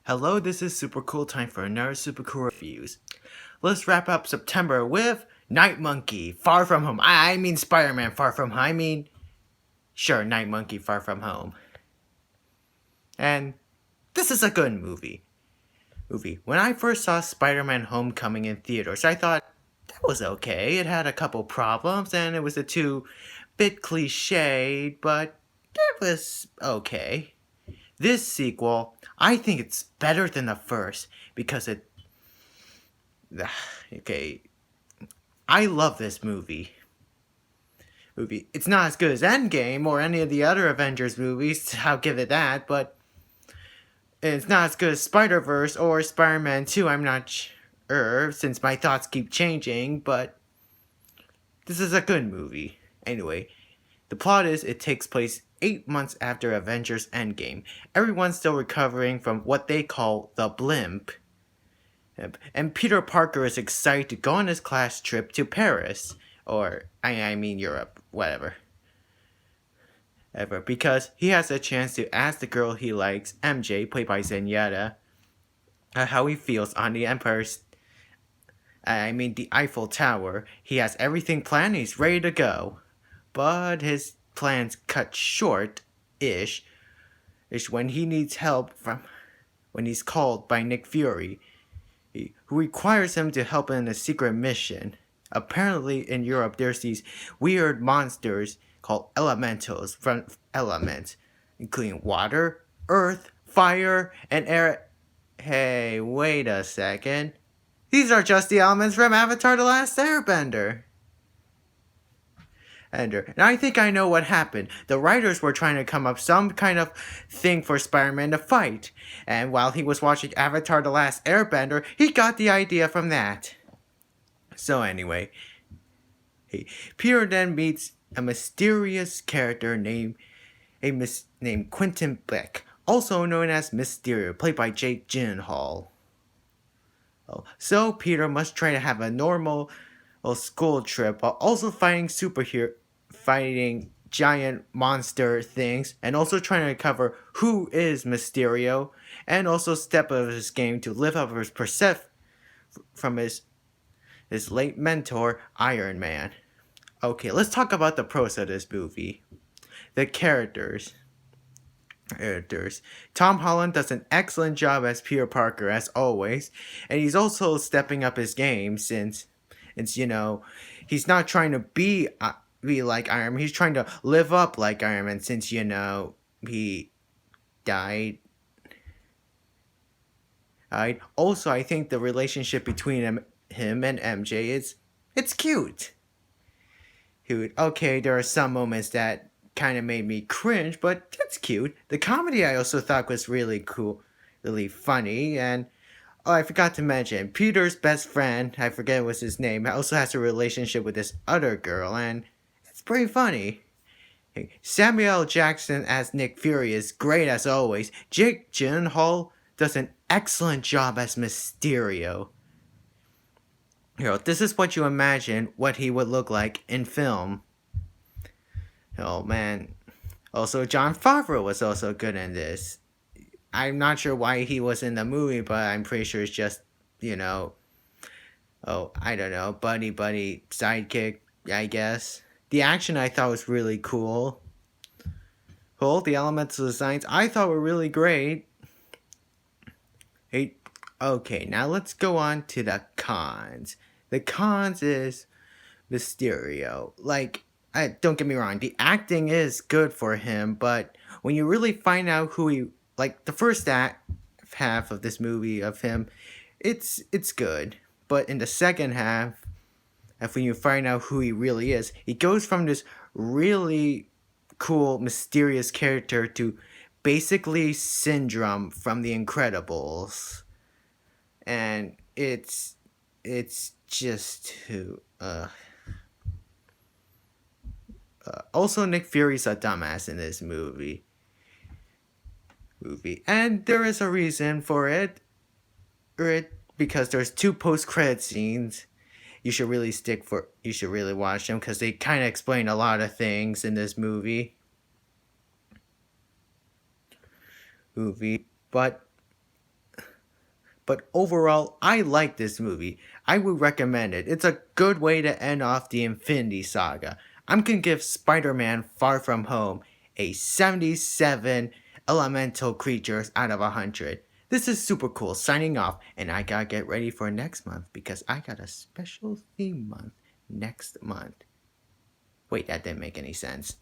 Hello, this is super cool time for another super cool reviews. Let's wrap up September with Night Monkey, Far From Home. I mean Spider-Man Far From Home. Sure, Night Monkey Far From Home. And this is a good movie. When I first saw Spider-Man Homecoming in theaters, I thought that was okay. It had a couple problems and it was a bit cliched, but it was okay. This sequel, I think it's better than the first because okay, I love this movie. It's not as good as Endgame or any of the other Avengers movies, I'll give it that, but it's not as good as Spider-Verse or Spider-Man 2, I'm not sure, since my thoughts keep changing, but this is a good movie. Anyway, the plot is it takes place 8 months after Avengers Endgame. Everyone's still recovering from what they call the blimp. And Peter Parker is excited to go on his class trip to Paris. Or, I mean Europe, whatever. Because he has a chance to ask the girl he likes, MJ, played by Zenyatta, how he feels on the the Eiffel Tower. He has everything planned, he's ready to go. But his plans cut short-ish is when he needs help when he's called by Nick Fury, who requires him to help in a secret mission. Apparently in Europe there's these weird monsters called elementals from elements, including water, earth, fire, and air. Hey, wait a second. These are just the elements from Avatar The Last Airbender. And I think I know what happened. The writers were trying to come up some kind of thing for Spider-Man to fight. And while he was watching Avatar The Last Airbender, he got the idea from that. So anyway, Peter then meets a mysterious character named Quentin Beck, also known as Mysterio, played by Jake Gyllenhaal. So Peter must try to have a normal school trip while also fighting giant monster things, and also trying to cover who is Mysterio, and also step up his game to live up his perception from his late mentor, Iron Man. Okay, let's talk about the pros of this movie. The characters. Tom Holland does an excellent job as Peter Parker, as always, and he's also stepping up his game since he's not trying to be like Iron Man. He's trying to live up like Iron Man since he died. Also, I think the relationship between him and MJ it's cute. Okay, there are some moments that kind of made me cringe, but that's cute. The comedy I also thought was really cool, really funny, and I forgot to mention, Peter's best friend, I forget what's his name, also has a relationship with this other girl, and it's pretty funny. Samuel L. Jackson as Nick Fury is great as always. Jake Gyllenhaal does an excellent job as Mysterio. This is what you imagine what he would look like in film. Oh man. Also, Jon Favreau was also good in this. I'm not sure why he was in the movie, but I'm pretty sure it's just, I don't know, buddy sidekick, I guess. The action I thought was really cool. The elemental designs I thought were really great. Okay, now let's go on to the cons. The cons is Mysterio. Don't get me wrong, the acting is good for him, but when you really find out who he, the first half of this movie of him, it's good. But in the second half, when you find out who he really is, he goes from this really cool, mysterious character to basically Syndrome from The Incredibles. And it's just also Nick Fury's a dumbass in this movie, and there is a reason for it, because there's 2 post-credit scenes. You should really watch them because they kind of explain a lot of things in this movie. But But overall, I like this movie. I would recommend it. It's a good way to end off the Infinity Saga. I'm gonna give Spider Man Far From Home a 77 elemental creatures out of 100. This is super cool. Signing off, and I gotta get ready for next month because I got a special theme month next month. Wait, that didn't make any sense.